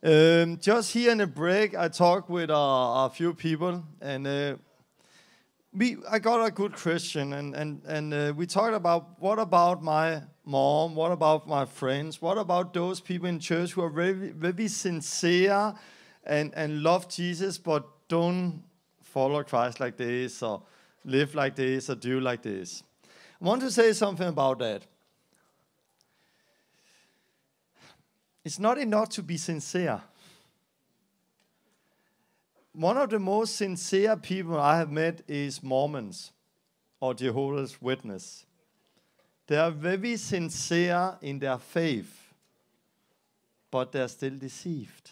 Just here in the break, I talked with a few people, and I got a good Christian, and we talked about what about my mom, what about my friends, what about those people in church who are very, very sincere and love Jesus, but don't follow Christ like this, or live like this, or do like this. I want to say something about that. It's not enough to be sincere. One of the most sincere people I have met is Mormons or Jehovah's Witnesses. They are very sincere in their faith, but they're still deceived.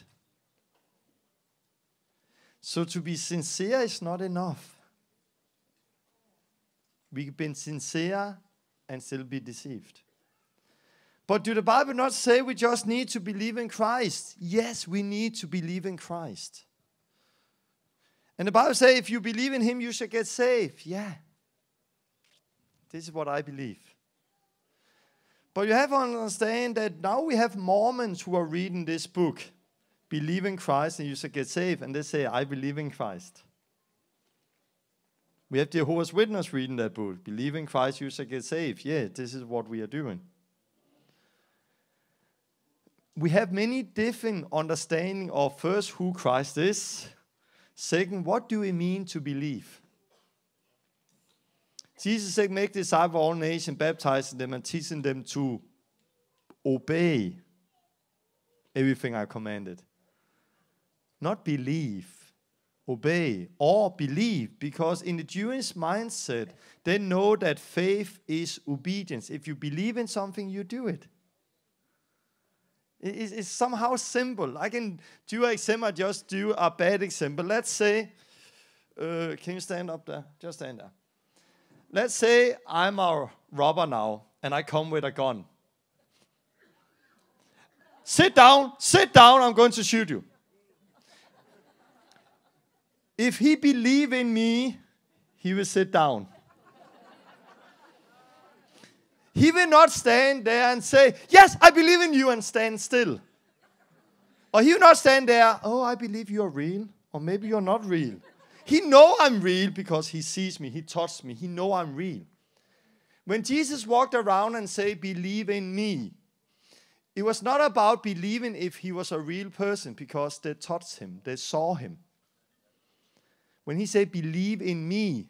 So to be sincere is not enough. We can be sincere and still be deceived. But do the Bible not say we just need to believe in Christ? Yes, we need to believe in Christ. And the Bible says if you believe in Him, you shall get saved. Yeah. This is what I believe. But you have to understand that now we have Mormons who are reading this book. Believe in Christ and you shall get saved. And they say, I believe in Christ. We have Jehovah's Witnesses reading that book. Believe in Christ, you shall get saved. Yeah, this is what we are doing. We have many different understanding of first who Christ is. Second, what do we mean to believe? Jesus said, make disciples of all nations, baptizing them and teaching them to obey everything I commanded. Not believe, obey, or believe, because in the Jewish mindset, they know that faith is obedience. If you believe in something, you do it. It's somehow simple. I can do an example, I just do a bad example. Let's say, can you stand up there? Just stand there. Let's say I'm a robber now, and I come with a gun. Sit down, I'm going to shoot you. If he believes in me, he will sit down. He will not stand there and say, yes, I believe in you, and stand still. Or he will not stand there, oh, I believe you're real. Or maybe you're not real. He knows I'm real because he sees me, he touched me, he knows I'm real. When Jesus walked around and said, believe in me, it was not about believing if he was a real person, because they touched him, they saw him. When he said, believe in me,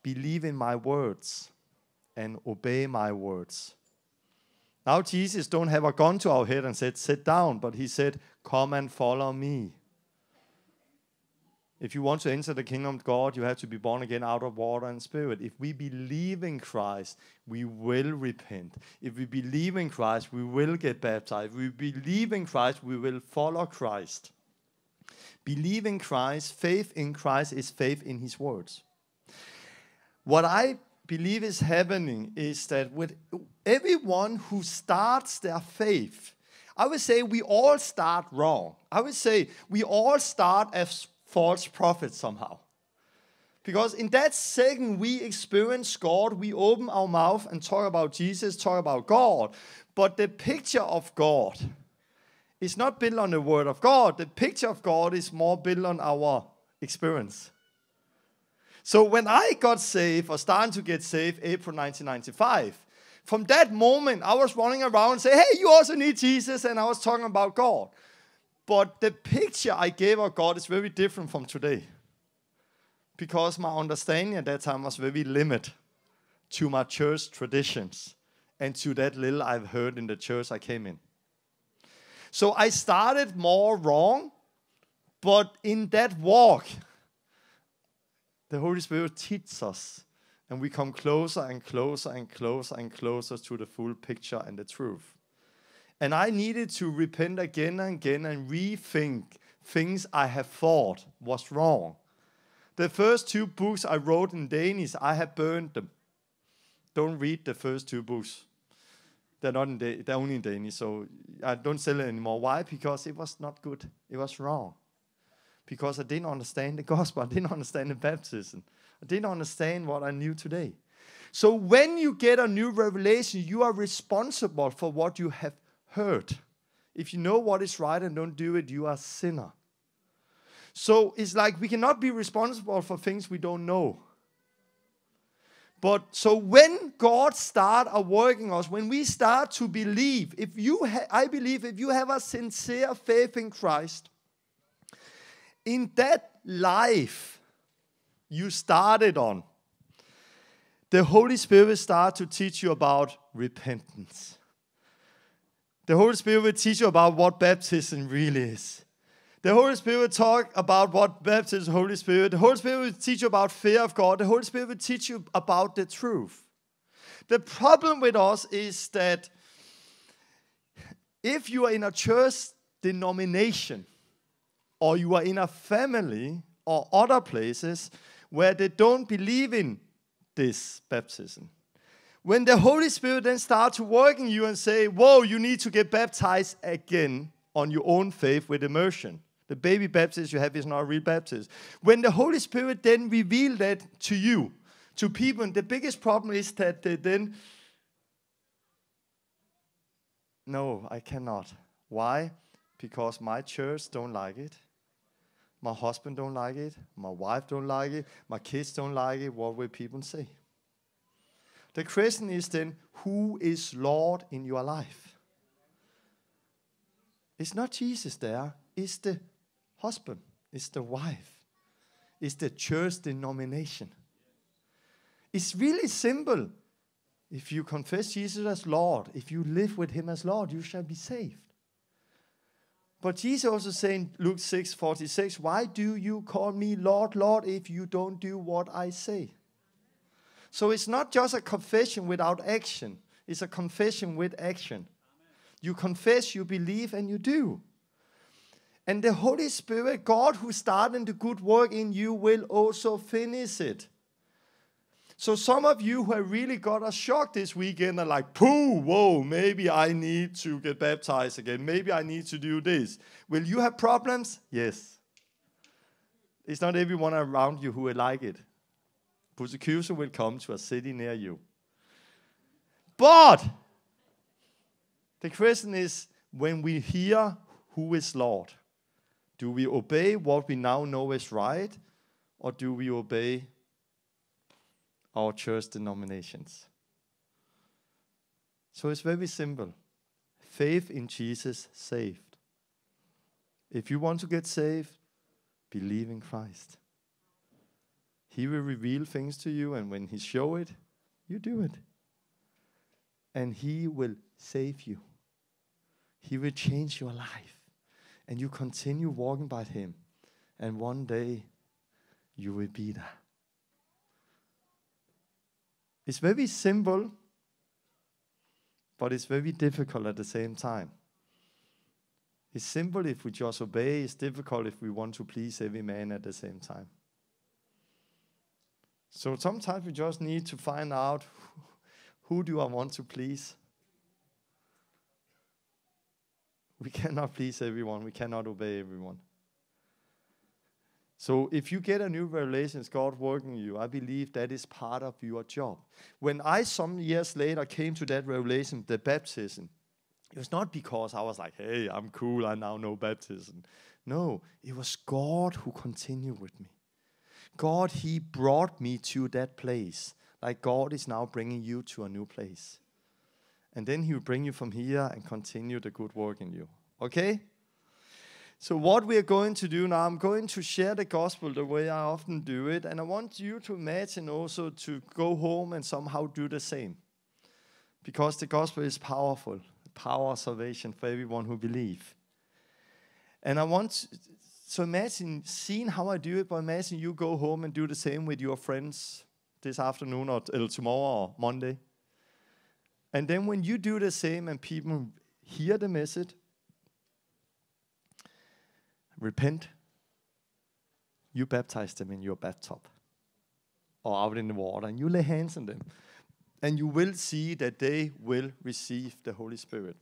believe in my words and obey my words. Now Jesus don't have a gun to our head and said, sit down, but he said, come and follow me. If you want to enter the kingdom of God, you have to be born again out of water and spirit. If we believe in Christ, we will repent. If we believe in Christ, we will get baptized. If we believe in Christ, we will follow Christ. Believe in Christ, faith in Christ is faith in His words. What I believe is happening is that with everyone who starts their faith, I would say we all start wrong. I would say we all start as false prophets somehow. Because in that second we experience God, we open our mouth and talk about Jesus, talk about God. But the picture of God is not built on the word of God. The picture of God is more built on our experience. So when I got saved, or started to get saved, April 1995, from that moment, I was running around and saying, hey, you also need Jesus, and I was talking about God. But the picture I gave of God is very different from today. Because my understanding at that time was very limited to my church traditions and to that little I've heard in the church I came in. So I started more wrong, but in that walk, the Holy Spirit teaches us, and we come closer and closer and closer and closer to the full picture and the truth. And I needed to repent again and again and rethink things I have thought was wrong. The first 2 books I wrote in Danish, I have burned them. Don't read the first 2 books. They're only in Danish, so I don't sell it anymore. Why? Because it was not good. It was wrong. Because I didn't understand the gospel. I didn't understand the baptism. I didn't understand what I knew today. So when you get a new revelation, you are responsible for what you have heard. If you know what is right and don't do it, you are a sinner. So it's like we cannot be responsible for things we don't know. But so when God starts working us, when we start to believe, I believe if you have a sincere faith in Christ, in that life you started on, the Holy Spirit starts to teach you about repentance. The Holy Spirit will teach you about what baptism really is. The Holy Spirit will talk about what baptism is. The Holy Spirit will teach you about fear of God. The Holy Spirit will teach you about the truth. The problem with us is that if you are in a church denomination, or you are in a family or other places where they don't believe in this baptism, when the Holy Spirit then starts to work in you and say, whoa, you need to get baptized again on your own faith with immersion. The baby baptism you have is not a real baptism. When the Holy Spirit then reveals that to you, to people, the biggest problem is that they then, no, I cannot. Why? Because my church don't like it. My husband don't like it. My wife don't like it. My kids don't like it. What will people say? The question is then, who is Lord in your life? It's not Jesus there. It's the husband. It's the wife. It's the church denomination. It's really simple. If you confess Jesus as Lord, if you live with him as Lord, you shall be saved. But Jesus also saying, Luke 6:46, why do you call me Lord, Lord, if you don't do what I say? So it's not just a confession without action. It's a confession with action. You confess, you believe, and you do. And the Holy Spirit, God who started the good work in you, will also finish it. So some of you who have really got a shock this weekend are like, pooh, whoa, maybe I need to get baptized again. Maybe I need to do this. Will you have problems? Yes. It's not everyone around you who will like it. Persecution will come to a city near you. But the question is, when we hear who is Lord, do we obey what we now know is right, or do we obey our church denominations? So it's very simple. Faith in Jesus saved. If you want to get saved, believe in Christ. He will reveal things to you, and when he shows it, you do it. And he will save you. He will change your life. And you continue walking by him. And one day, you will be there. It's very simple, but it's very difficult at the same time. It's simple if we just obey. It's difficult if we want to please every man at the same time. So sometimes we just need to find out, who do I want to please? We cannot please everyone. We cannot obey everyone. So if you get a new revelation, God working you, I believe that is part of your job. When I, some years later, came to that revelation, the baptism, it was not because I was like, hey, I'm cool, I now know baptism. No, it was God who continued with me. God, he brought me to that place. Like God is now bringing you to a new place. And then he will bring you from here and continue the good work in you. Okay? So what we are going to do now, I'm going to share the gospel the way I often do it. And I want you to imagine also to go home and somehow do the same. Because the gospel is powerful. The power of salvation for everyone who believes. And I want so imagine seeing how I do it, but imagine you go home and do the same with your friends this afternoon or tomorrow or Monday. And then when you do the same and people hear the message, repent, you baptize them in your bathtub or out in the water, and you lay hands on them. And you will see that they will receive the Holy Spirit.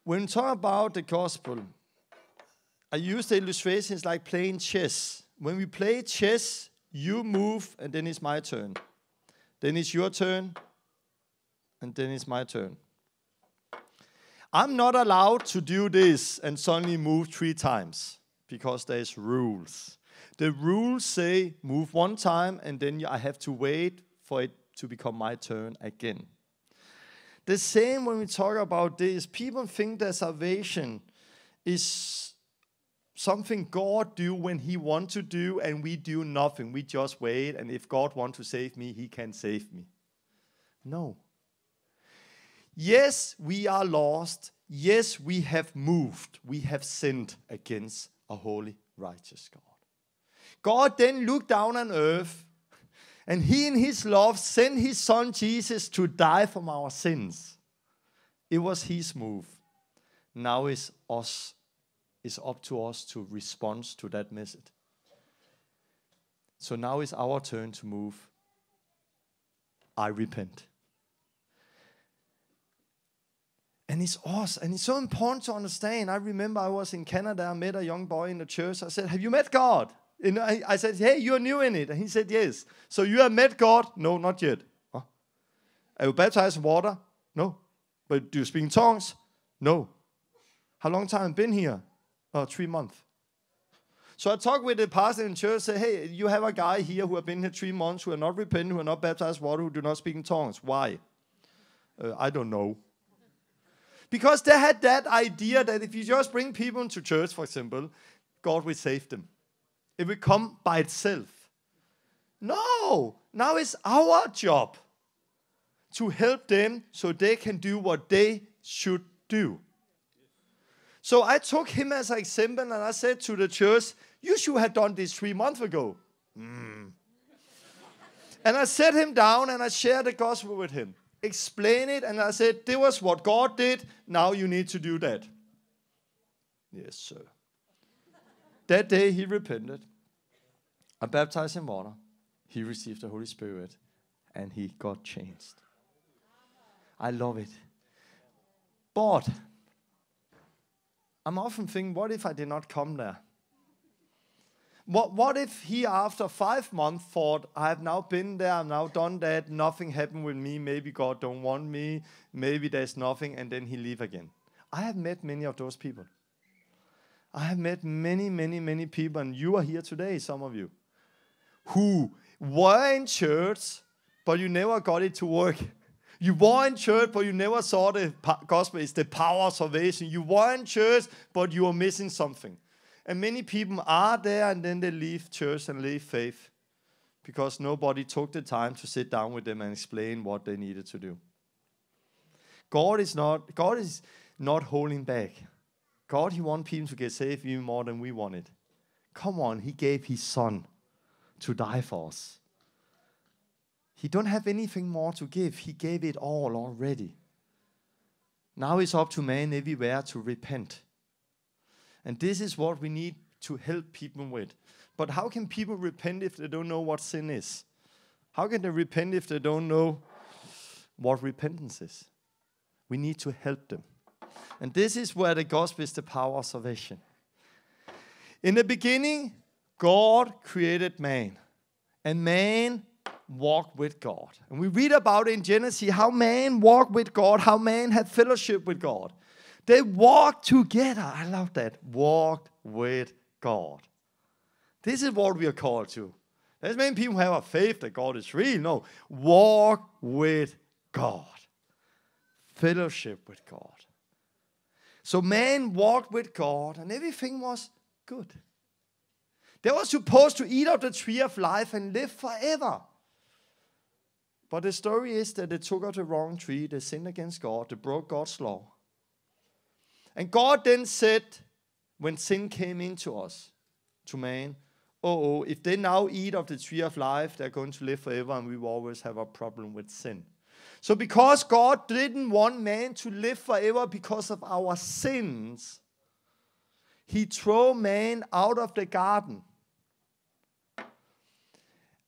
When we talk about the gospel, I use the illustrations like playing chess. When we play chess, you move, and then it's my turn. Then it's your turn, and then it's my turn. I'm not allowed to do this and suddenly move 3 times because there's rules. The rules say move 1 time and then I have to wait for it to become my turn again. The same when we talk about this, people think that salvation is something God do when he wants to do and we do nothing. We just wait, and if God wants to save me, he can save me. No. Yes, we are lost. Yes, we have moved. We have sinned against a holy, righteous God. God then looked down on earth, and he in his love sent his son Jesus to die for our sins. It was his move. Now it's up to us to respond to that message. So now it's our turn to move. I repent. And it's us, and it's so important to understand. I remember I was in Canada, I met a young boy in the church. I said, have you met God? And I said, hey, you're new in it. And he said, yes. So you have met God? No, not yet. Huh? Are you baptized in water? No. But do you speak in tongues? No. How long time have you been here? 3 months. So I talked with the pastor in church, say, hey, you have a guy here who have been here 3 months, who are not repentant, who are not baptized in water, who do not speak in tongues. Why? I don't know. Because they had that idea that if you just bring people into church, for example, God will save them. It will come by itself. No, now it's our job to help them so they can do what they should do. So I took him as an example and I said to the church, you should have done this 3 months ago. And I sat him down and I shared the gospel with him. Explain it, and I said, this was what God did, now you need to do that. Yes, sir. That day he repented. I baptized in water. He received the Holy Spirit, and he got changed. I love it. But I'm often thinking, what if I did not come there? What if he, after 5 months, thought, I have now been there, I've now done that, nothing happened with me, maybe God don't want me, maybe there's nothing, and then he leave again. I have met many of those people. I have met many people, and you are here today, some of you, who were in church, but you never got it to work. You were in church, but you never saw the gospel is the power of salvation. You were in church, but you were missing something. And many people are there and then they leave church and leave faith because nobody took the time to sit down with them and explain what they needed to do. God is not holding back. God, he wants people to get saved even more than we wanted. Come on, he gave his son to die for us. He don't have anything more to give. He gave it all already. Now it's up to man everywhere to repent. And this is what we need to help people with. But how can people repent if they don't know what sin is? How can they repent if they don't know what repentance is? We need to help them. And this is where the gospel is the power of salvation. In the beginning, God created man. And man walked with God. And we read about it in Genesis, how man walked with God, how man had fellowship with God. They walked together. I love that. Walked with God. This is what we are called to. There's many people who have a faith that God is real. No. Walk with God. Fellowship with God. So man walked with God and everything was good. They were supposed to eat of the tree of life and live forever. But the story is that they took of the wrong tree. They sinned against God. They broke God's law. And God then said, when sin came into us, to man, if they now eat of the tree of life, they're going to live forever, and we will always have a problem with sin. So because God didn't want man to live forever because of our sins, he threw man out of the garden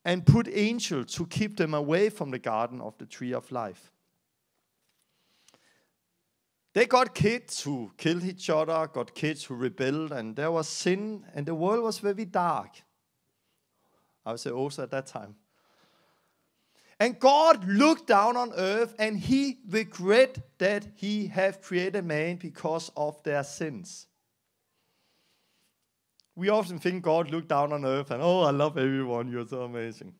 and put angels to keep them away from the garden of the tree of life. They got kids who killed each other, got kids who rebelled, and there was sin, and the world was very dark. I would say also at that time. And God looked down on earth and he regret that he have created man because of their sins. We often think God looked down on earth and, oh, I love everyone, you're so amazing.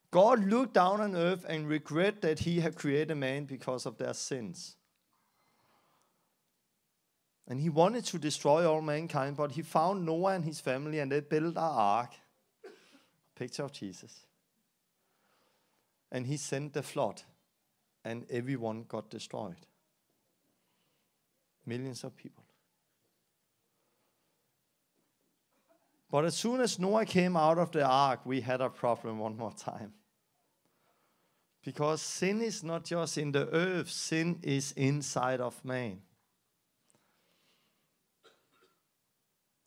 God looked down on earth and regret that he had created man because of their sins. And he wanted to destroy all mankind, but he found Noah and his family and they built an ark. Picture of Jesus. And he sent the flood and everyone got destroyed. Millions of people. But as soon as Noah came out of the ark, we had a problem one more time. Because sin is not just in the earth, sin is inside of man.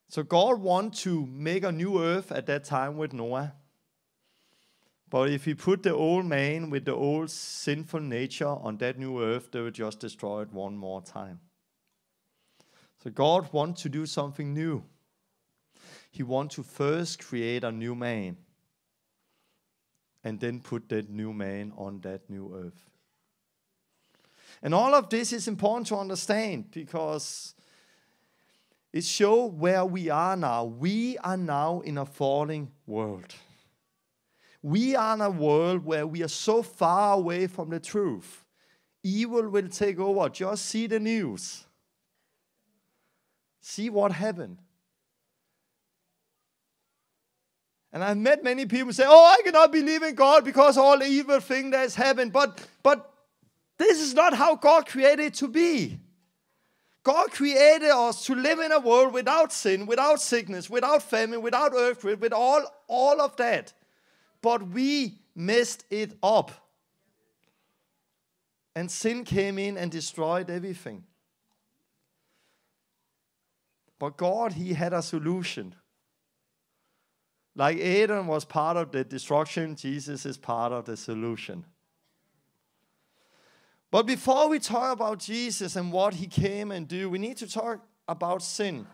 So God wanted to make a new earth at that time with Noah. But if he put the old man with the old sinful nature on that new earth, they would just destroy it one more time. So God wants to do something new. He wants to first create a new man and then put that new man on that new earth. And all of this is important to understand because it shows where we are now. We are now in a falling world. We are in a world where we are so far away from the truth. Evil will take over. Just see the news. See what happened. And I've met many people say, oh, I cannot believe in God because all the evil thing that has happened. But this is not how God created it to be. God created us to live in a world without sin, without sickness, without famine, without earthquake, with all of that. But we messed it up. And sin came in and destroyed everything. But God, he had a solution. Like Adam was part of the destruction, Jesus is part of the solution. But before we talk about Jesus and what he came and do, we need to talk about sin.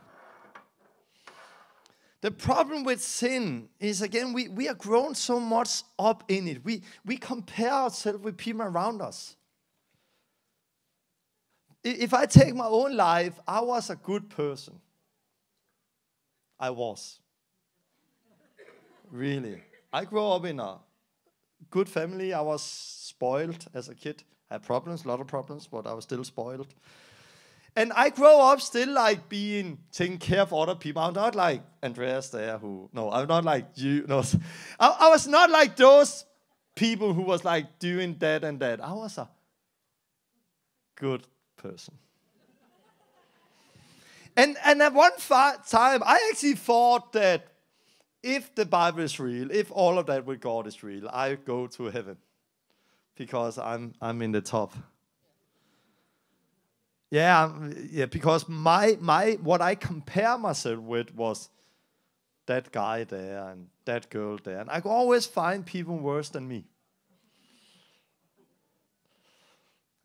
The problem with sin is, again, we are grown so much up in it. We compare ourselves with people around us. If I take my own life, I was a good person. I was. Really. I grew up in a good family. I was spoiled as a kid. I had problems, a lot of problems, but I was still spoiled. And I grew up still like taking care of other people. I'm not like Andreas there I'm not like you. No, I was not like those people who was like doing that and that. I was a good person. And at one time, I actually thought that if the Bible is real, if all of that with God is real, I go to heaven because I'm in the top. Yeah, because my what I compare myself with was that guy there and that girl there, and I could always find people worse than me.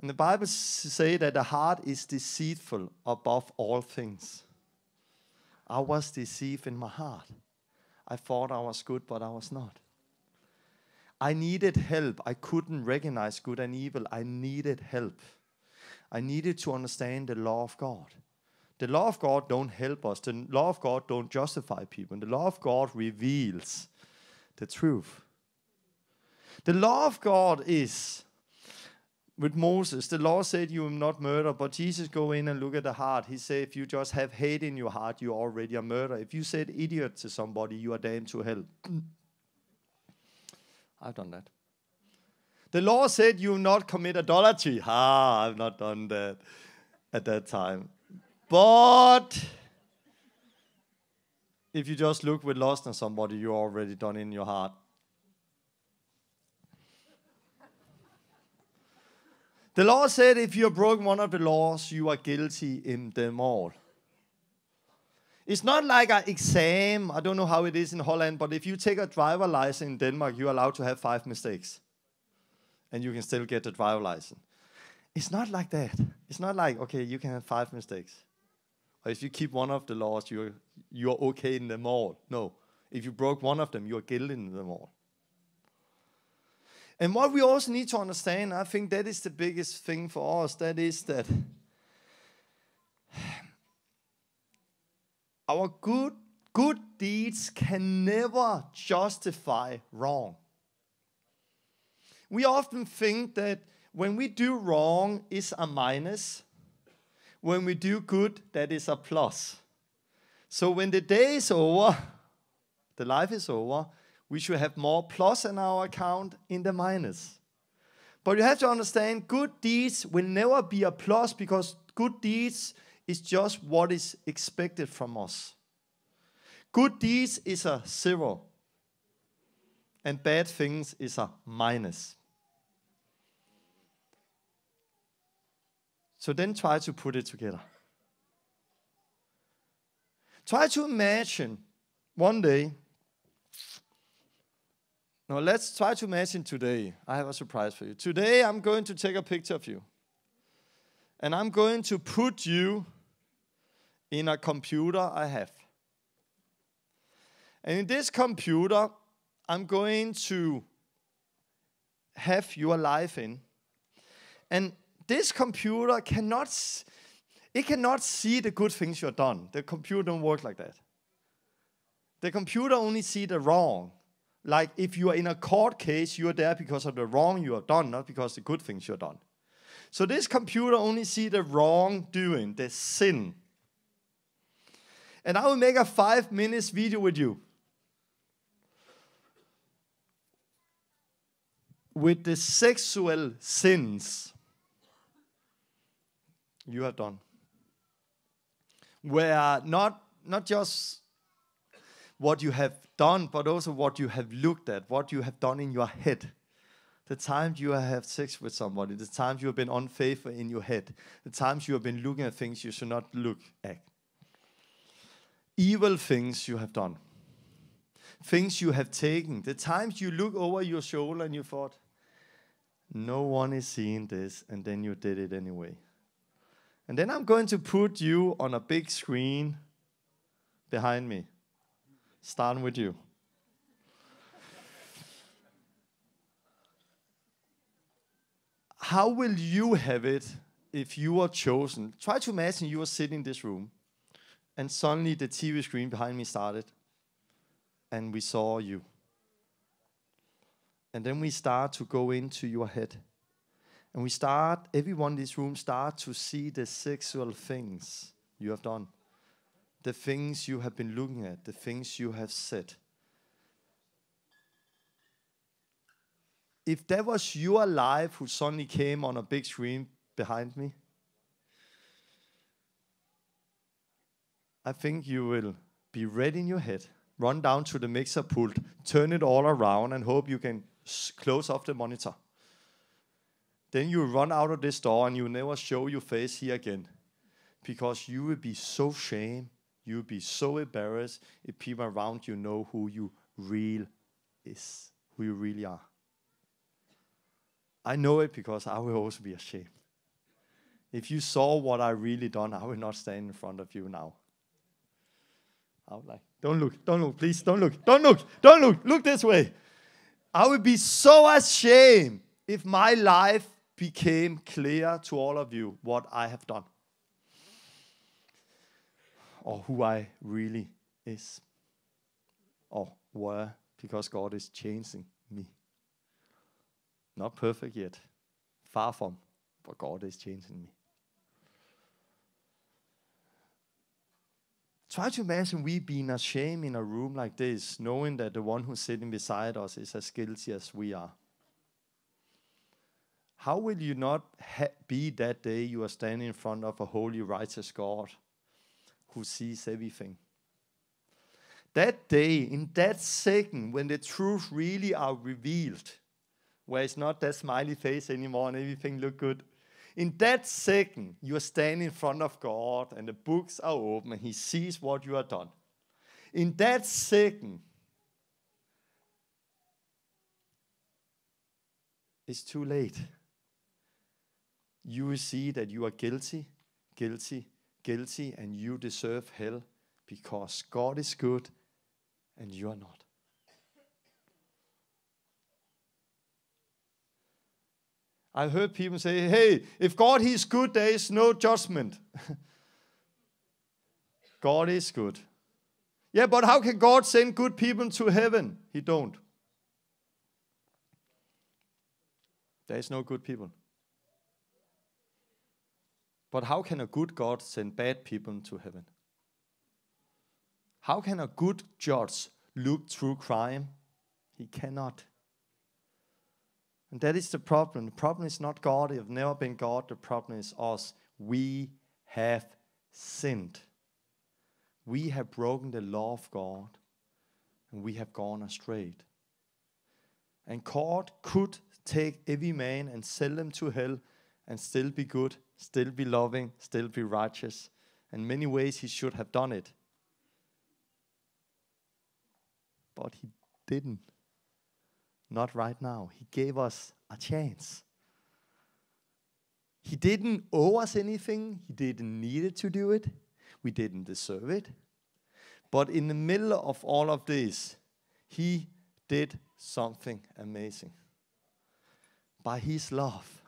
And the Bible says that the heart is deceitful above all things. I was deceived in my heart. I thought I was good, but I was not. I needed help. I couldn't recognize good and evil. I needed help. I needed to understand the law of God. The law of God don't help us. The law of God don't justify people. The law of God reveals the truth. The law of God is, with Moses, the law said you will not murder, but Jesus go in and look at the heart. He said if you just have hate in your heart, you already a murderer. If you said idiot to somebody, you are damned to hell. I've done that. The law said you will not commit adultery. I've not done that at that time. But if you just look with lust on somebody, you're already done in your heart. The law said if you have broken one of the laws, you are guilty in them all. It's not like an exam. I don't know how it is in Holland, but if you take a driver license in Denmark, you're allowed to have 5 mistakes. And you can still get the driver license. It's not like that. It's not like, okay, you can have 5 mistakes. Or if you keep one of the laws, you're okay in them all. No, If you broke one of them, you are guilty in them all. And what we also need to understand, I think that is the biggest thing for us, that is that our good deeds can never justify wrong. We often think that when we do wrong, it's a minus. When we do good, that is a plus. So when the day is over, the life is over, we should have more plus in our account in the minus. But you have to understand, good deeds will never be a plus because good deeds is just what is expected from us. Good deeds is a 0. And bad things is a minus. So then try to put it together. Try to imagine one day. Now let's try to imagine today. I have a surprise for you. Today I'm going to take a picture of you. And I'm going to put you in a computer I have. And in this computer, I'm going to have your life in. And this computer cannot see the good things you've done. The computer don't work like that. The computer only see the wrong. Like if you are in a court case, you are there because of the wrong you have done, not because of the good things you have done. So this computer only see the wrongdoing, the sin. And I will make a 5 minutes video with you. With the sexual sins you have done. Where not just what you have done, but also what you have looked at, what you have done in your head. The times you have had sex with somebody, the times you have been unfaithful in your head, the times you have been looking at things you should not look at. Evil things you have done. Things you have taken. The times you look over your shoulder and you thought, no one is seeing this, and then you did it anyway. And then I'm going to put you on a big screen behind me. Starting with you. How will you have it if you are chosen? Try to imagine you are sitting in this room, and suddenly the TV screen behind me started, and we saw you. And then we start to go into your head. And we start, everyone in this room start to see the sexual things you have done. The things you have been looking at, the things you have said. If that was your life who suddenly came on a big screen behind me, I think you will be ready in your head, run down to the mixer pult, turn it all around and hope you can close off the monitor. Then you run out of this door and you never show your face here again. Because you will be so ashamed, you will be so embarrassed if people around you know who you really are. I know it because I will also be ashamed. If you saw what I really done, I will not stand in front of you now. I would like, don't look, please, don't look, look this way. I would be so ashamed if my life became clear to all of you what I have done. Or who I really is. Or were, because God is changing me. Not perfect yet. Far from, but God is changing me. Try to imagine we being ashamed in a room like this, knowing that the one who's sitting beside us is as guilty as we are. How will you not be that day you are standing in front of a holy, righteous God who sees everything? That day, in that second, when the truth really are revealed, where it's not that smiley face anymore and everything look good, in that second, you are standing in front of God and the books are open and He sees what you have done. In that second, it's too late. You will see that you are guilty, and you deserve hell because God is good and you are not. I've heard people say, hey, if God is good, there is no judgment. God is good. Yeah, but how can God send good people to heaven? He don't. There is no good people. But how can a good God send bad people to heaven? How can a good judge look through crime? He cannot. And that is the problem. The problem is not God. It has never been God. The problem is us. We have sinned. We have broken the law of God. And we have gone astray. And God could take every man and sell them to hell and still be good, still be loving, still be righteous. In many ways he should have done it. But he didn't. Not right now. He gave us a chance. He didn't owe us anything. He didn't need to do it. We didn't deserve it. But in the middle of all of this, he did something amazing. By his love,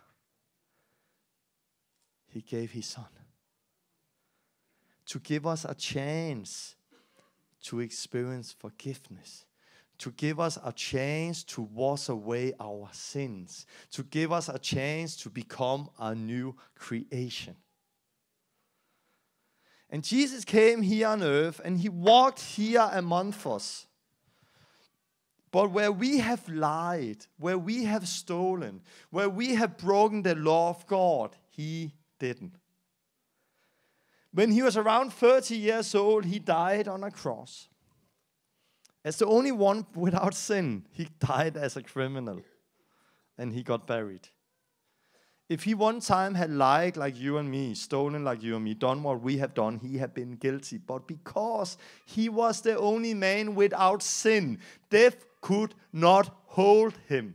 he gave his son to give us a chance to experience forgiveness, to give us a chance to wash away our sins, to give us a chance to become a new creation. And Jesus came here on earth and he walked here among us. But where we have lied, where we have stolen, where we have broken the law of God, he didn't. When he was around 30 years old, he died on a cross. As the only one without sin, he died as a criminal. And he got buried. If he one time had lied like you and me, stolen like you and me, done what we have done, he had been guilty. But because he was the only man without sin, death could not hold him.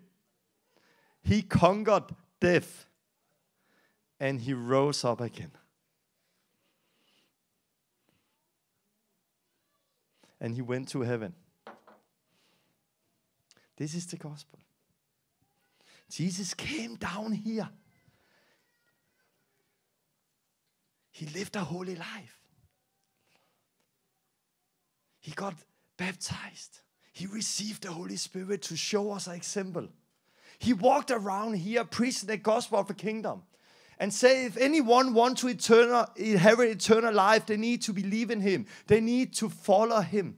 He conquered death. And he rose up again. And he went to heaven. This is the gospel. Jesus came down here. He lived a holy life. He got baptized. He received the Holy Spirit to show us an example. He walked around here preaching the gospel of the kingdom. And say, if anyone wants to inherit eternal life, they need to believe in him. They need to follow him.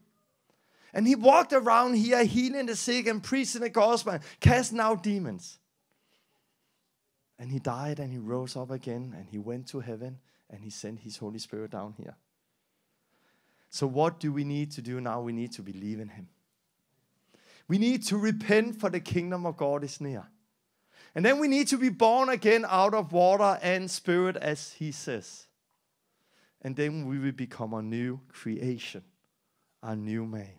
And he walked around here healing the sick and preaching the gospel, casting out demons. And he died and he rose up again and he went to heaven and he sent his Holy Spirit down here. So what do we need to do now? We need to believe in him. We need to repent, for the kingdom of God is near. And then we need to be born again out of water and spirit, as he says. And then we will become a new creation, a new man.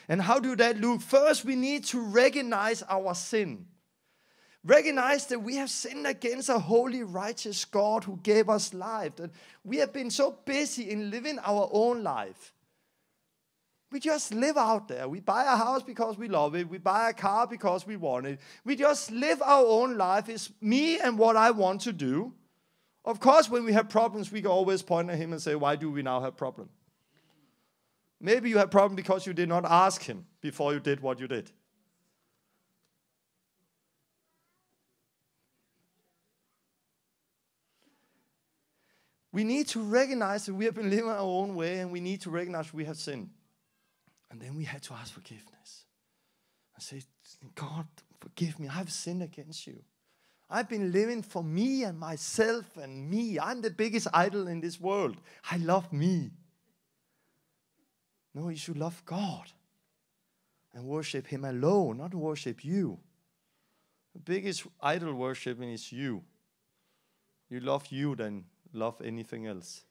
And how do that look? First, we need to recognize our sin. Recognize that we have sinned against a holy, righteous God who gave us life. That we have been so busy in living our own life. We just live out there. We buy a house because we love it. We buy a car because we want it. We just live our own life. It's me and what I want to do. Of course, when we have problems, we can always point at him and say, why do we now have problems? Maybe you have problem because you did not ask him before you did what you did. We need to recognize that we have been living our own way, and we need to recognize we have sinned. And then we had to ask forgiveness. I say, God, forgive me. I've sinned against you. I've been living for me and myself and me. I'm the biggest idol in this world. I love me. No, you should love God and worship him alone, not worship you. The biggest idol worshiping is you. You love you, then love anything else.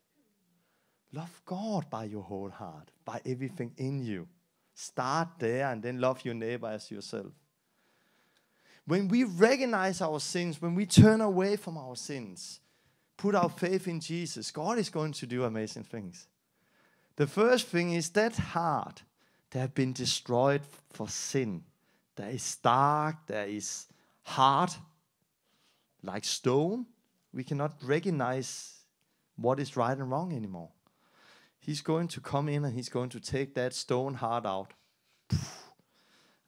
Love God by your whole heart, by everything in you. Start there and then love your neighbor as yourself. When we recognize our sins, when we turn away from our sins, put our faith in Jesus, God is going to do amazing things. The first thing is that heart They have been destroyed for sin. There is dark, there is hard, like stone. We cannot recognize what is right and wrong anymore. He's going to come in and he's going to take that stone heart out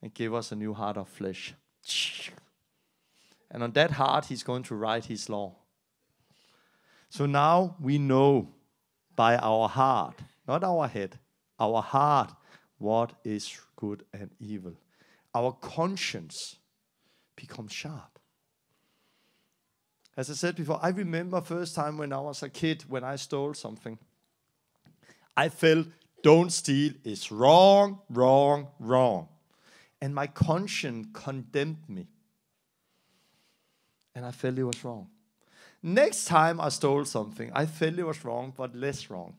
and give us a new heart of flesh. And on that heart, he's going to write his law. So now we know by our heart, not our head, our heart, what is good and evil. Our conscience becomes sharp. As I said before, I remember first time when I was a kid, when I stole something. I felt, don't steal, it's wrong, wrong, wrong. And my conscience condemned me. And I felt it was wrong. Next time I stole something, I felt it was wrong, but less wrong.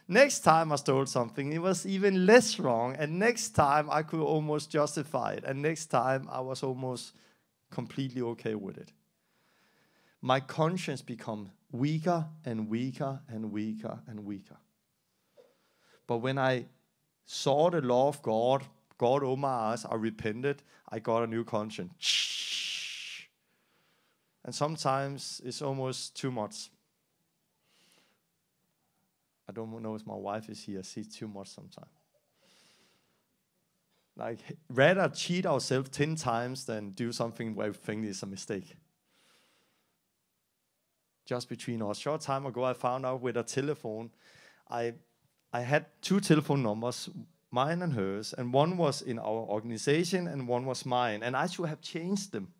Next time I stole something, it was even less wrong. And next time I could almost justify it. And next time I was almost completely okay with it. My conscience became weaker and weaker and weaker and weaker. But when I saw the law of God, God opened my eyes, I repented, I got a new conscience. And sometimes it's almost too much. I don't know if my wife is here. She's too much sometimes. Like, rather cheat ourselves 10 times than do something where we think is a mistake. Just between us. Short time ago, I found out with a telephone, I had 2 telephone numbers, mine and hers, and one was in our organization and one was mine, and I should have changed them.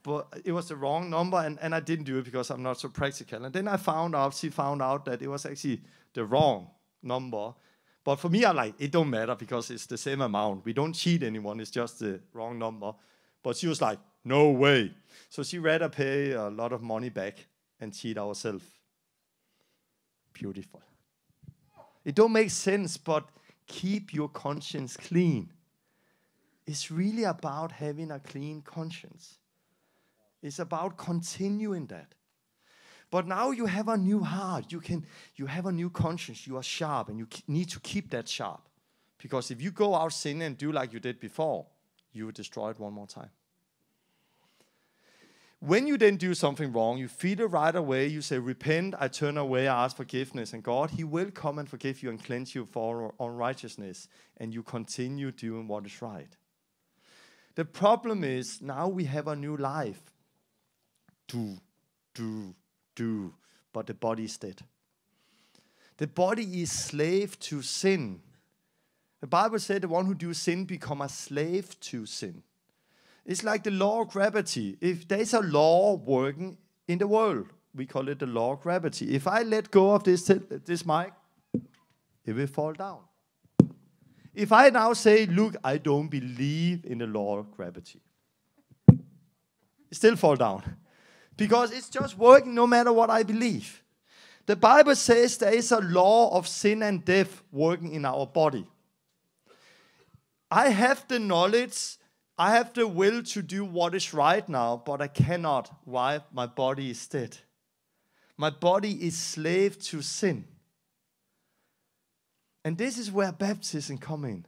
But it was the wrong number, and I didn't do it because I'm not so practical. And then she found out that it was actually the wrong number. But for me, I'm like, it don't matter because it's the same amount. We don't cheat anyone, it's just the wrong number. But she was like, no way. So she rather pay a lot of money back and cheat ourselves. Beautiful. It don't make sense, but keep your conscience clean. It's really about having a clean conscience. It's about continuing that. But now you have a new heart. You have a new conscience. You are sharp, and you need to keep that sharp. Because if you go out sinning and do like you did before, you will destroy it one more time. When you then do something wrong, you feel it right away. You say, repent, I turn away, I ask forgiveness. And God, He will come and forgive you and cleanse you for unrighteousness. And you continue doing what is right. The problem is, now we have a new life. Do, but the body is dead. The body is slave to sin. The Bible said the one who does sin become a slave to sin. It's like the law of gravity. If there's a law working in the world, we call it the law of gravity. If I let go of this mic, it will fall down. If I now say, look, I don't believe in the law of gravity, it still fall down. Because it's just working no matter what I believe. The Bible says there is a law of sin and death working in our body. I have the knowledge, I have the will to do what is right now, but I cannot. Why? My body is dead. My body is slave to sin. And this is where baptism comes in.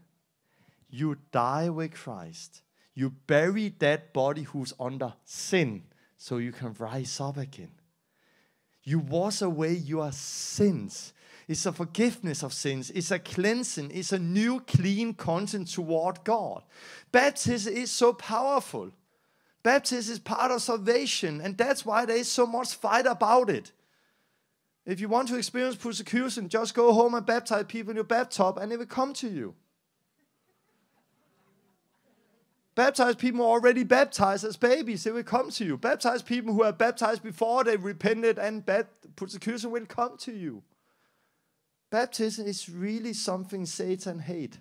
You die with Christ. You bury that body who's under sin, so you can rise up again. You wash away your sins. It's a forgiveness of sins. It's a cleansing. It's a new clean conscience toward God. Baptism is so powerful. Baptism is part of salvation, and that's why there is so much fight about it. If you want to experience persecution, just go home and baptize people in your bathtub, and it will come to you. Baptize people who are already baptized as babies, it will come to you. Baptize people who are baptized before they repented, and persecution will come to you. Baptism is really something Satan hates.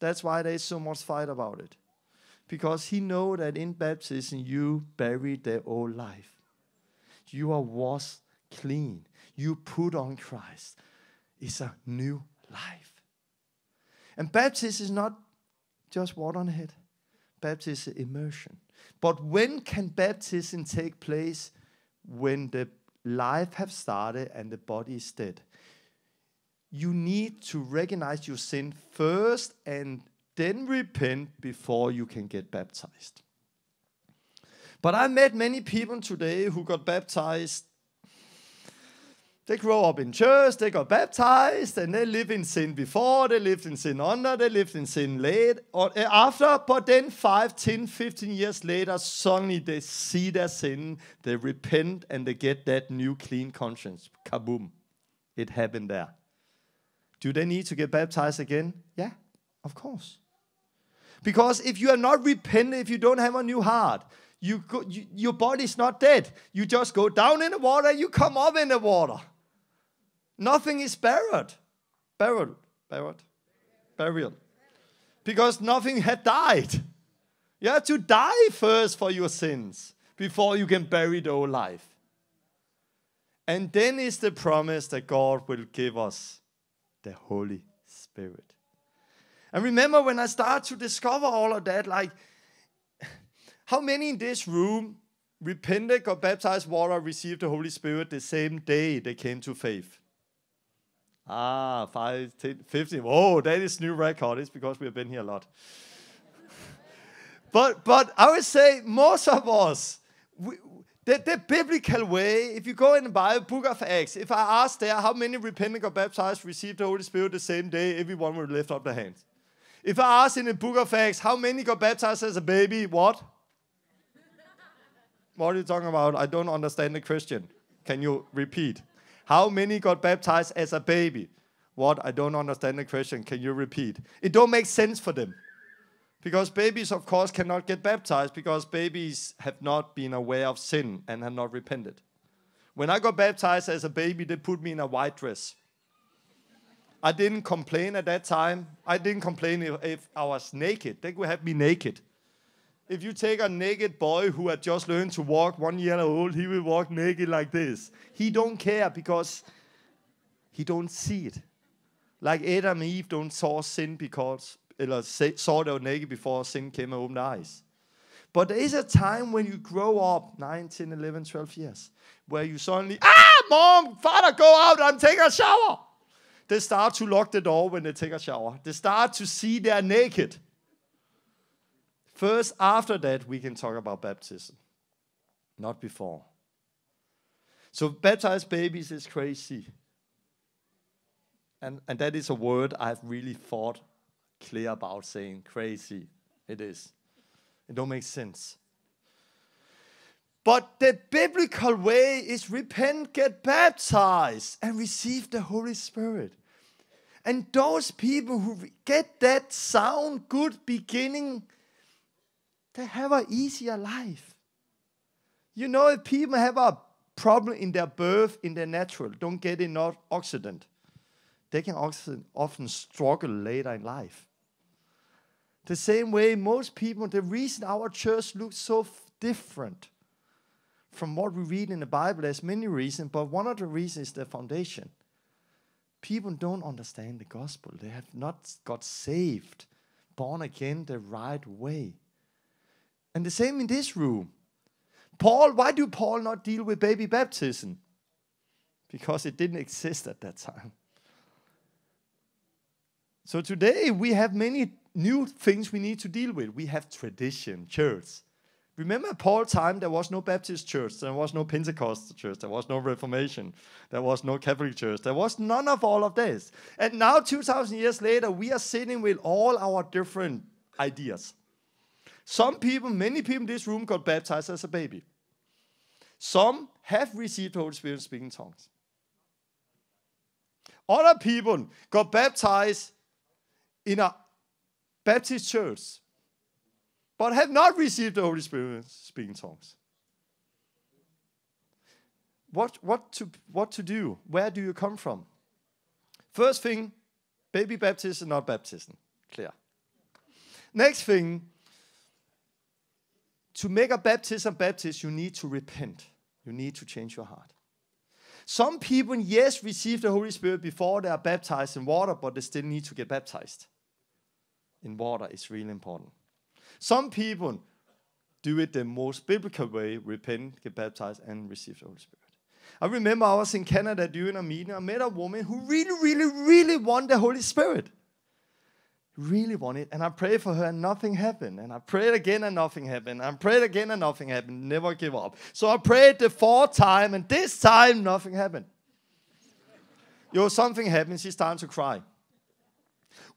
That's why there is so much fight about it. Because he knows that in baptism you bury the old life. You are washed clean. You put on Christ. It's a new life. And baptism is not just water on the head. Baptism is immersion. But when can baptism take place? When the life has started and the body is dead. you need to recognize your sin first and then repent before you can get baptized. But I met many people today who got baptized. They grow up in church, they got baptized, and they live in sin before, they lived in sin under, they lived in sin late or after, but then 5, 10, 15 years later, suddenly they see their sin, they repent, and they get that new clean conscience. Kaboom. It happened there. Do they need to get baptized again? Yeah, of course. Because if you are not repentant, if you don't have a new heart, your body's not dead. You just go down in the water, you come up in the water. Nothing is buried. Because nothing had died. You have to die first for your sins before you can bury the old life. And then is the promise that God will give us the Holy Spirit. And remember when I started to discover all of that, like, how many in this room repented, got baptized water, received the Holy Spirit the same day they came to faith? 5, 10, 15. Oh, that is new record. It's because we have been here a lot. but I would say most of us, the biblical way, if you go in the Bible, Book of Acts, if I ask there how many repented, got baptized, received the Holy Spirit the same day, everyone will lift up their hands. If I ask in the Book of Acts how many got baptized as a baby, what? What are you talking about? I don't understand the question. Can you repeat? How many got baptized as a baby? What? I don't understand the question. Can you repeat? It don't make sense for them. Because babies, of course, cannot get baptized because babies have not been aware of sin and have not repented. When I got baptized as a baby, they put me in a white dress. I didn't complain at that time. I didn't complain if I was naked. They could have me naked. If you take a naked boy who had just learned to walk 1 year old, he will walk naked like this. He don't care because he don't see it. Like Adam and Eve don't saw sin saw they were naked before sin came and opened their eyes. But there is a time when you grow up, 9, 10, 11, 12 years, where you suddenly, Mom, Father, go out and take a shower. They start to lock the door when they take a shower. They start to see they're naked. First, after that, we can talk about baptism. Not before. So baptized babies is crazy. And that is a word I've really thought clear about saying. Crazy. It is. It don't make sense. But the biblical way is repent, get baptized, and receive the Holy Spirit. And those people who get that sound good beginning, they have an easier life. You know, if people have a problem in their birth, in their natural, don't get enough oxygen, they can often struggle later in life. The same way, most people, the reason our church looks so different from what we read in the Bible, there's many reasons, but one of the reasons is the foundation. People don't understand the gospel. They have not got saved, born again the right way. And the same in this room. Why do Paul not deal with baby baptism? Because it didn't exist at that time. So today we have many new things we need to deal with. We have tradition, church. Remember Paul's time, there was no Baptist church, there was no Pentecostal church, there was no Reformation, there was no Catholic church, there was none of all of this. And now 2,000 years later, we are sitting with all our different ideas. Many people in this room got baptized as a baby. Some have received the Holy Spirit speaking tongues. Other people got baptized in a Baptist church, but have not received the Holy Spirit speaking tongues. What to do? Where do you come from? First thing, baby baptism, not baptism. Clear. Next thing, to make a baptism Baptist, you need to repent. You need to change your heart. Some people, yes, receive the Holy Spirit before they are baptized in water, but they still need to get baptized in water. It's really important. Some people do it the most biblical way, repent, get baptized, and receive the Holy Spirit. I remember I was in Canada during a meeting. I met a woman who really, really, really wanted the Holy Spirit. Really wanted. And I prayed for her and nothing happened. And I prayed again and nothing happened. I prayed again and nothing happened. Never give up. So I prayed the fourth time and this time nothing happened. Something happened. She started to cry.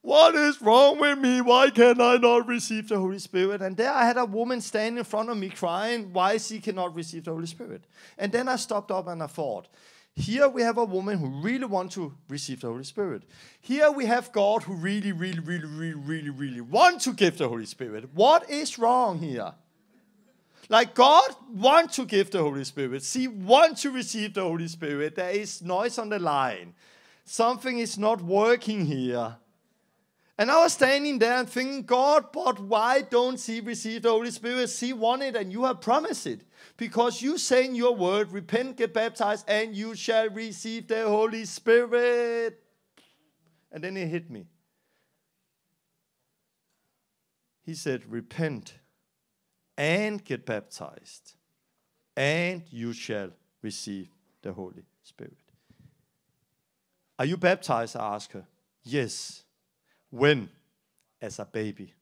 What is wrong with me? Why can I not receive the Holy Spirit? And there I had a woman standing in front of me crying why she cannot receive the Holy Spirit. And then I stopped up and I thought, here we have a woman who really wants to receive the Holy Spirit. Here we have God who really, really, really, really, really, really wants to give the Holy Spirit. What is wrong here? Like God wants to give the Holy Spirit. She wants to receive the Holy Spirit. There is noise on the line. Something is not working here. And I was standing there and thinking, God, but why don't she receive the Holy Spirit? She wanted it and you have promised it. Because you say in your word, repent, get baptized, and you shall receive the Holy Spirit. And then it hit me. He said, repent and get baptized, and you shall receive the Holy Spirit. Are you baptized? I asked her. Yes. When? As a baby.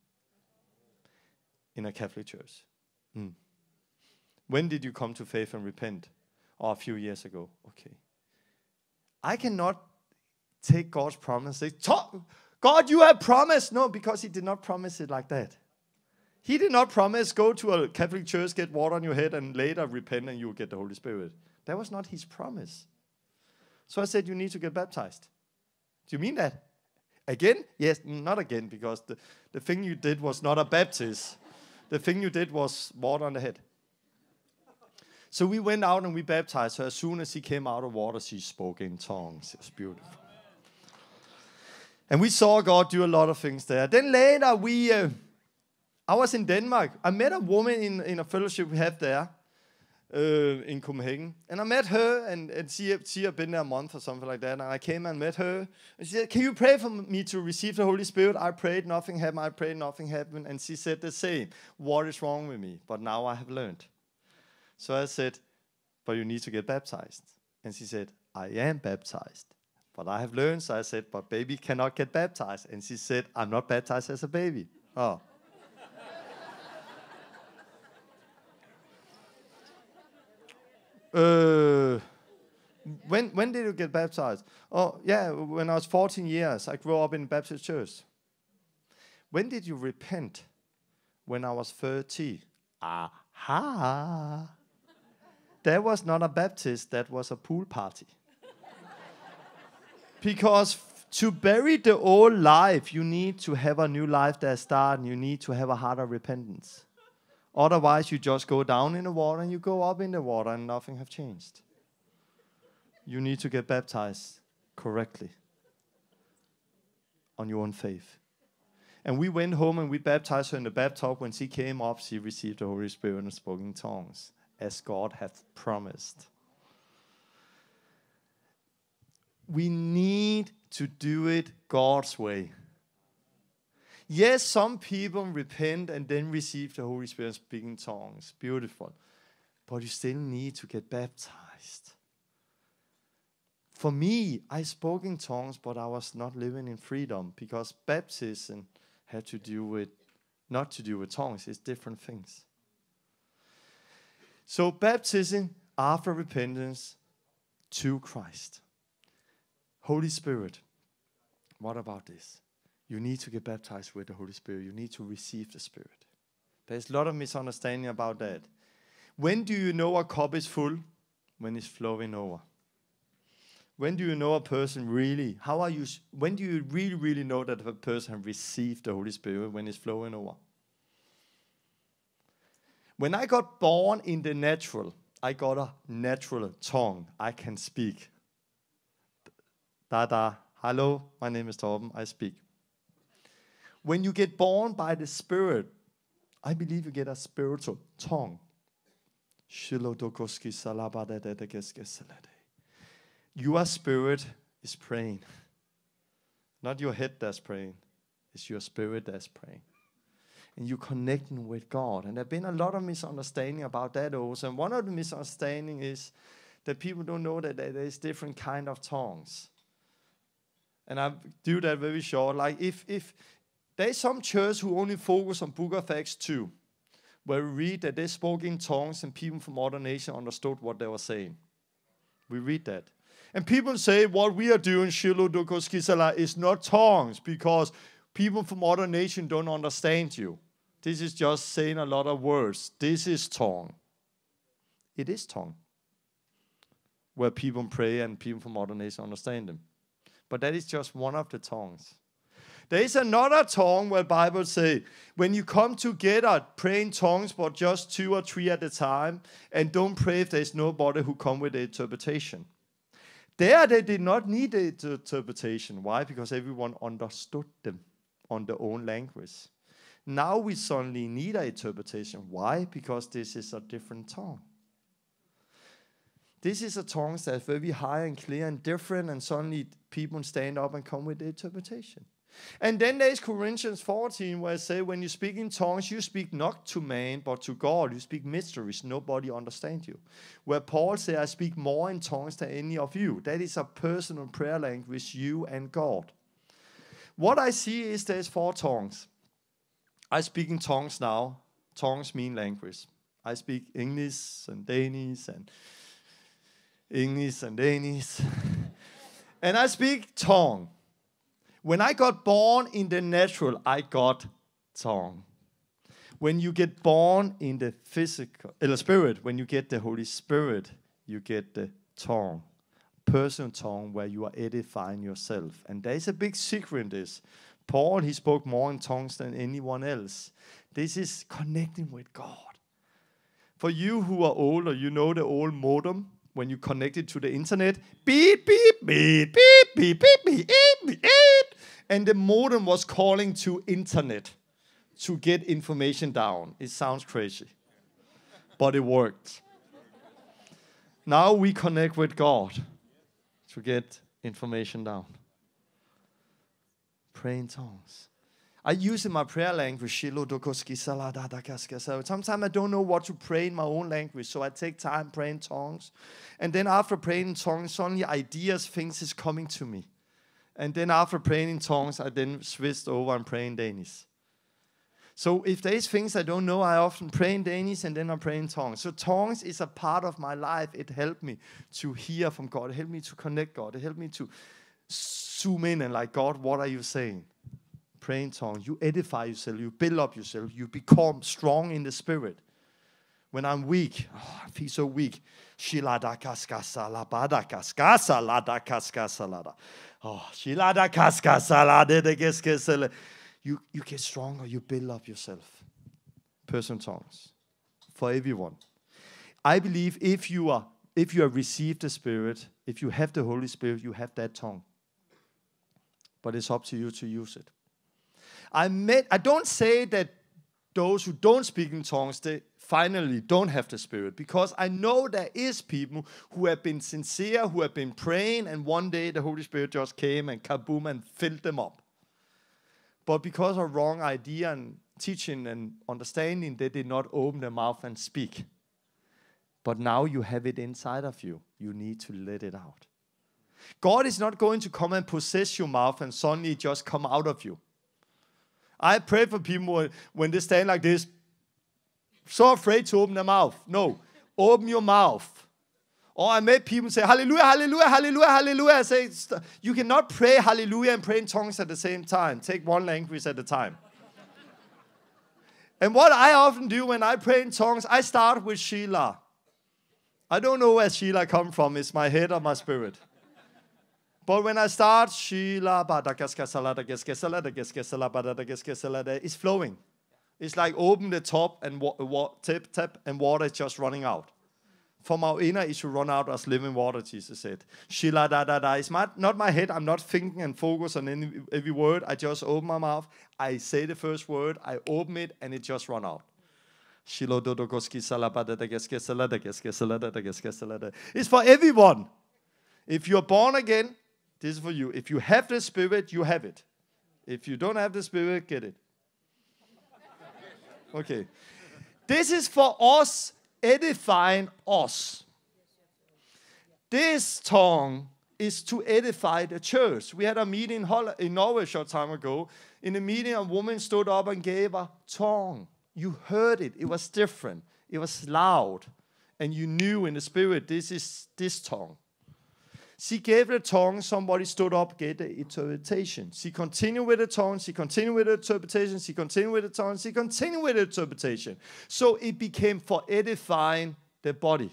In a Catholic church. When did you come to faith and repent? Oh, a few years ago. Okay. I cannot take God's promise and say, God, you have promised. No, because he did not promise it like that. He did not promise go to a Catholic church, get water on your head, and later repent and you will get the Holy Spirit. That was not his promise. So I said, you need to get baptized. Do you mean that? Again? Yes, not again, because the thing you did was not a baptism. The thing you did was water on the head. So we went out and we baptized her. As soon as she came out of water, she spoke in tongues. It was beautiful. And we saw God do a lot of things there. Then later, I was in Denmark. I met a woman in a fellowship we have there in Copenhagen. And I met her, and she had been there a month or something like that. And I came and met her. And she said, can you pray for me to receive the Holy Spirit? I prayed, nothing happened. I prayed, nothing happened. And she said the same. What is wrong with me? But now I have learned. So I said, but you need to get baptized. And she said, I am baptized. But I have learned. So I said, but baby cannot get baptized. And she said, I'm not baptized as a baby. Oh. When did you get baptized? Oh, yeah, when I was 14 years. I grew up in a Baptist church. When did you repent? When I was 30. Aha! That was not a baptist, that was a pool party. Because to bury the old life, you need to have a new life that starts, and you need to have a heart of repentance. Otherwise, you just go down in the water and you go up in the water and nothing have changed. You need to get baptized correctly on your own faith. And we went home and we baptized her in the bathtub. When she came up, she received the Holy Spirit and spoke in tongues, as God hath promised. We need to do it God's way. Yes, some people repent and then receive the Holy Spirit and speak in tongues. Beautiful. But you still need to get baptized. For me, I spoke in tongues, but I was not living in freedom because baptism had to do with, not to do with tongues. It's different things. So baptism after repentance to Christ. Holy Spirit. What about this? You need to get baptized with the Holy Spirit. You need to receive the Spirit. There's a lot of misunderstanding about that. When do you know a cup is full? When it's flowing over. When do you know a person really? When do you really know that a person has received the Holy Spirit? When it's flowing over. When I got born in the natural, I got a natural tongue. I can speak. Hello, my name is Torben. I speak. When you get born by the Spirit, I believe you get a spiritual tongue. Your spirit is praying. Not your head that's praying. It's your spirit that's praying. And you're connecting with God. And there have been a lot of misunderstanding about that also. And one of the misunderstandings is that people don't know that there's different kind of tongues. And I do that very short. Like if there's some church who only focus on Book of Acts 2, where we read that they spoke in tongues and people from other nations understood what they were saying. We read that. And people say what we are doing, Shiloh Dokoskisala, is not tongues because people from other nations don't understand you. This is just saying a lot of words. This is tongue. It is tongue. Where people pray and people from other nations understand them. But that is just one of the tongues. There is another tongue where the Bible says, when you come together, pray in tongues, but just 2 or 3 at a time, and don't pray if there's nobody who come with the interpretation. There they did not need the interpretation. Why? Because everyone understood them on their own language. Now we suddenly need an interpretation. Why? Because this is a different tongue. This is a tongue that's very high and clear and different, and suddenly people stand up and come with the interpretation. And then there's Corinthians 14, where it says, when you speak in tongues, you speak not to man, but to God. You speak mysteries. Nobody understands you. Where Paul says, I speak more in tongues than any of you. That is a personal prayer language, you and God. What I see is there's 4 tongues. I speak in tongues now. Tongues mean language. I speak English and Danish and English and Danish. And I speak tongue. When I got born in the natural, I got tongue. When you get born in the physical, spirit, when you get the Holy Spirit, you get the tongue. Personal tongue where you are edifying yourself. And there is a big secret in this. Paul, he spoke more in tongues than anyone else. This is connecting with God. For you who are older, you know the old modem. When you connect it to the internet, beep, beep, beep, beep, beep, beep, beep, beep, beep. And the modem was calling to internet to get information down. It sounds crazy, but it worked. Now we connect with God to get information down. Pray in tongues. I use in my prayer language, sometimes I don't know what to pray in my own language, so I take time praying tongues. And then after praying in tongues, suddenly ideas, things is coming to me. And then after praying in tongues, I then switched over and pray in Danish. So if there's things I don't know, I often pray in Danish and then I pray in tongues. So tongues is a part of my life. It helped me to hear from God. It helped me to connect God. It helped me to zoom in and like, God, what are you saying? Pray in tongues. You edify yourself. You build up yourself. You become strong in the spirit. When I'm weak, I feel so weak. You get stronger. You build up yourself. Personal tongues. For everyone. I believe if you have received the Spirit, if you have the Holy Spirit, you have that tongue. But it's up to you to use it. I don't say that those who don't speak in tongues, they finally don't have the Spirit. Because I know there is people who have been sincere, who have been praying, and one day the Holy Spirit just came and kaboom and filled them up. But because of wrong idea and teaching and understanding, they did not open their mouth and speak. But now you have it inside of you. You need to let it out. God is not going to come and possess your mouth and suddenly just come out of you. I pray for people when they stand like this, so afraid to open their mouth. No, open your mouth. Or I made people say, hallelujah, hallelujah, hallelujah, hallelujah. I say, you cannot pray hallelujah and pray in tongues at the same time. Take one language at a time. And what I often do when I pray in tongues, I start with Sheila. I don't know where Sheila come from. It's my head or my spirit. But when I start, it's flowing. It's like open the top and tap and water is just running out. From our inner, it should run out as living water, Jesus said. It's not my head. I'm not thinking and focus on every word. I just open my mouth. I say the first word. I open it and it just run out. It's for everyone. If you're born again, this is for you. If you have the Spirit, you have it. If you don't have the Spirit, get it. Okay. This is for us, edifying us. This tongue is to edify the church. We had a meeting in Norway a short time ago. In the meeting, a woman stood up and gave a tongue. You heard it. It was different. It was loud. And you knew in the spirit, this is this tongue. She gave the tongue. Somebody stood up, gave the interpretation. She continued with the tongue. She continued with the interpretation. She continued with the tongue. She continued with the interpretation. So it became for edifying the body.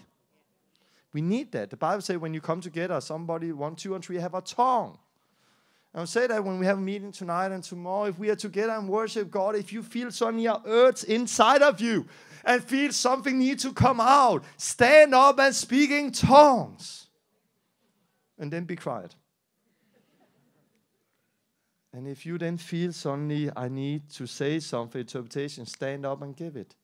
We need that. The Bible says when you come together, somebody, 1, 2, and 3, have a tongue. I'll say that when we have a meeting tonight and tomorrow, if we are together and worship God, if you feel suddenly an urge inside of you and feel something need to come out, stand up and speak in tongues. And then be quiet. And if you then feel suddenly, I need to say something, interpretation, stand up and give it.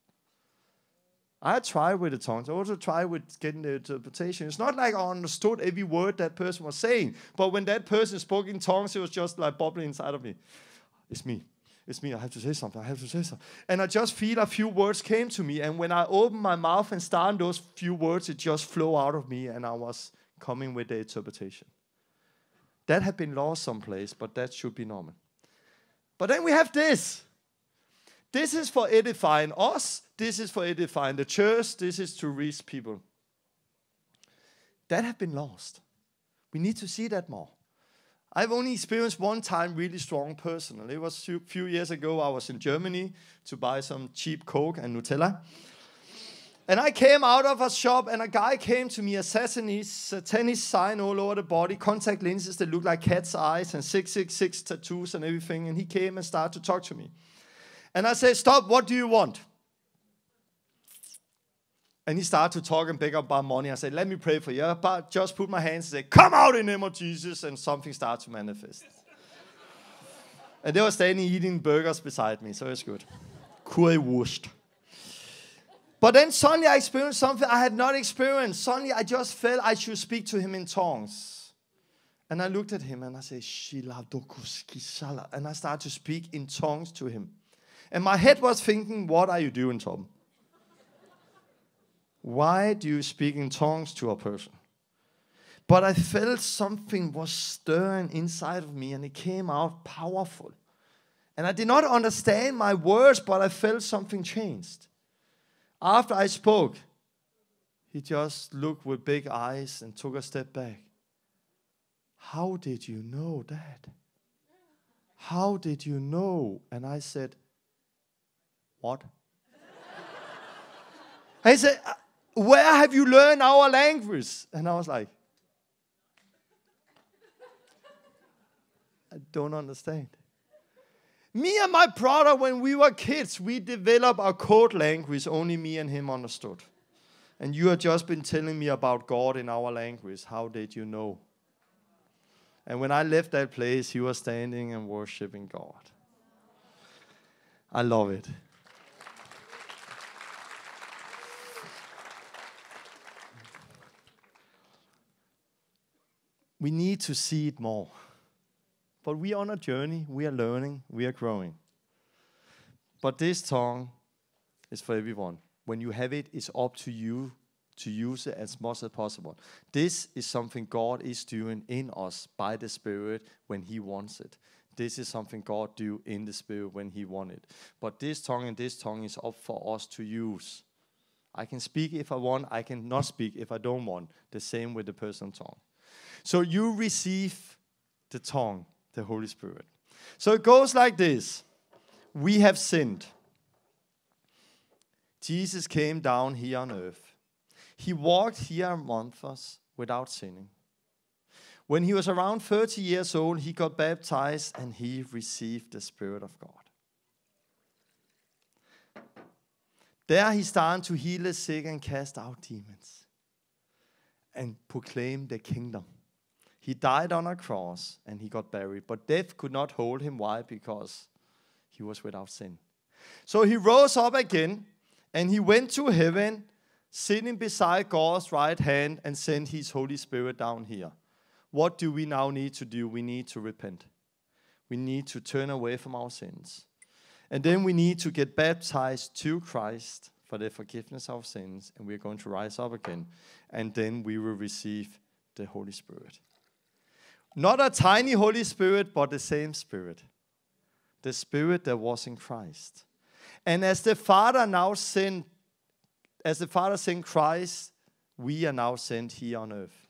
I tried with the tongues. I also tried with getting the interpretation. It's not like I understood every word that person was saying. But when that person spoke in tongues, it was just like bubbling inside of me. It's me. It's me. I have to say something. I have to say something. And I just feel a few words came to me. And when I opened my mouth and started those few words, it just flowed out of me. And I was coming with the interpretation. That had been lost someplace, but that should be normal. But then we have this. This is for edifying us. This is for edifying the church. This is to reach people. That have been lost. We need to see that more. I've only experienced one time really strong personally. It was a few years ago. I was in Germany to buy some cheap Coke and Nutella. And I came out of a shop and a guy came to me, a satanic sign all over the body, contact lenses that look like cat's eyes and 666 tattoos and everything. And he came and started to talk to me. And I said, stop, what do you want? And he started to talk and beg about money. I said, let me pray for you. But just put my hands and say, come out in the name of Jesus. And something started to manifest. And they were standing eating burgers beside me, so it's good. Currywurst. But then suddenly I experienced something I had not experienced. Suddenly I just felt I should speak to him in tongues. And I looked at him and I said, and I started to speak in tongues to him. And my head was thinking, what are you doing, Tom? Why do you speak in tongues to a person? But I felt something was stirring inside of me and it came out powerful. And I did not understand my words, but I felt something changed. After I spoke, he just looked with big eyes and took a step back. How did you know that? How did you know? And I said, what? I said, where have you learned our language? And I was like, I don't understand. Me and my brother, when we were kids, we developed our code language only me and him understood. And you have just been telling me about God in our language. How did you know? And when I left that place, he was standing and worshiping God. I love it. We need to see it more. But we are on a journey, we are learning, we are growing. But this tongue is for everyone. When you have it, it's up to you to use it as much as possible. This is something God is doing in us by the Spirit when He wants it. This is something God do in the Spirit when He wants it. But this tongue and this tongue is up for us to use. I can speak if I want, I can not speak if I don't want. The same with the personal tongue. So you receive the tongue, the Holy Spirit. So it goes like this. We have sinned. Jesus came down here on earth. He walked here among us without sinning. When he was around 30 years old, he got baptized and he received the Spirit of God. There he started to heal the sick and cast out demons and proclaim the kingdom. He died on a cross and he got buried. But death could not hold him. Why? Because he was without sin. So he rose up again and he went to heaven, sitting beside God's right hand and sent his Holy Spirit down here. What do we now need to do? We need to repent. We need to turn away from our sins. And then we need to get baptized to Christ for the forgiveness of sins. And we're going to rise up again. And then we will receive the Holy Spirit. Not a tiny Holy Spirit, but the same Spirit. The Spirit that was in Christ. And as the Father sent Christ, we are now sent here on earth,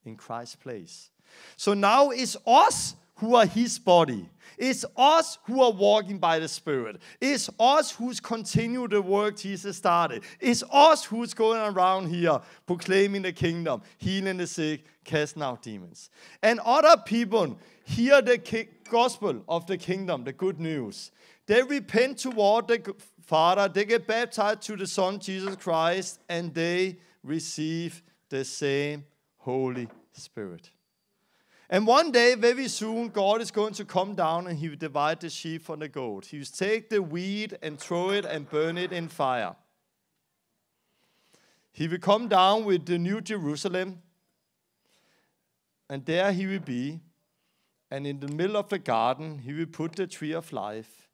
in Christ's place. So now it's us who are his body. It's us who are walking by the Spirit. It's us who's continue the work Jesus started. It's us who's going around here proclaiming the kingdom, healing the sick, casting out demons. And other people hear the gospel of the kingdom, the good news. They repent toward the Father. They get baptized to the Son, Jesus Christ, and they receive the same Holy Spirit. And one day, very soon, God is going to come down and he will divide the sheep from the goat. He will take the wheat and throw it and burn it in fire. He will come down with the new Jerusalem, and there he will be. And in the middle of the garden, he will put the tree of life.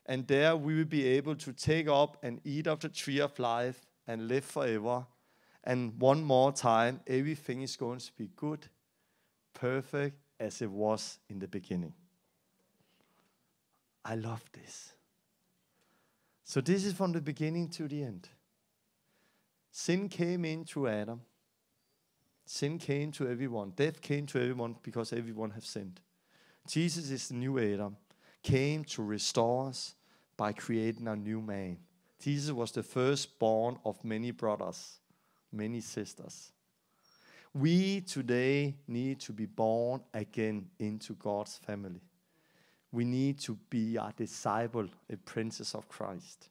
And there we will be able to take up and eat of the tree of life and live forever. And one more time, everything is going to be good, perfect as it was in the beginning. I love this. So this is from the beginning to the end. Sin came in through Adam. Sin came to everyone. Death came to everyone because everyone has sinned. Jesus is the new Adam, came to restore us by creating a new man. Jesus was the firstborn of many brothers, many sisters. We today need to be born again into God's family. We need to be a disciple, a princess of Christ.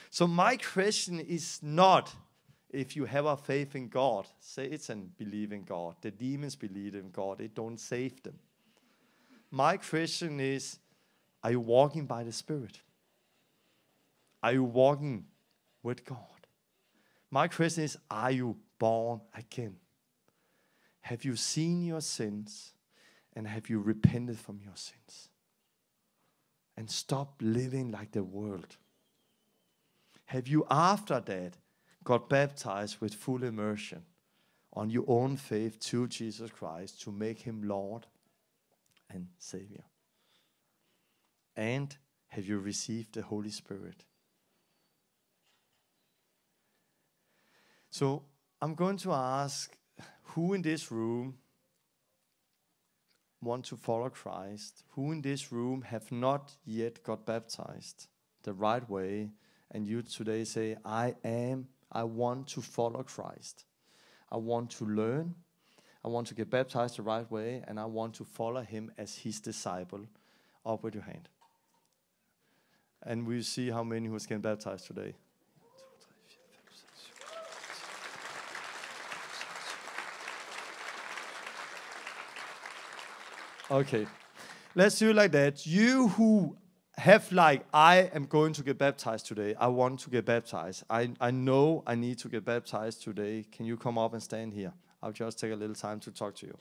So my question is not if you have a faith in God. Satan believes in God. The demons believe in God. It don't save them. My question is, are you walking by the Spirit? Are you walking with God? My question is, are you born again? Have you seen your sins and have you repented from your sins? And stop living like the world. Have you after that got baptized with full immersion on your own faith to Jesus Christ to make him Lord and Savior? And have you received the Holy Spirit? So I'm going to ask, who in this room want to follow Christ? Who in this room have not yet got baptized the right way? And you today say, I want to follow Christ. I want to learn. I want to get baptized the right way. And I want to follow him as his disciple. Up with your hand. And we'll see how many who's getting baptized today. Okay, let's do it like that. You who have like, I am going to get baptized today. I want to get baptized. I know I need to get baptized today. Can you come up and stand here? I'll just take a little time to talk to you.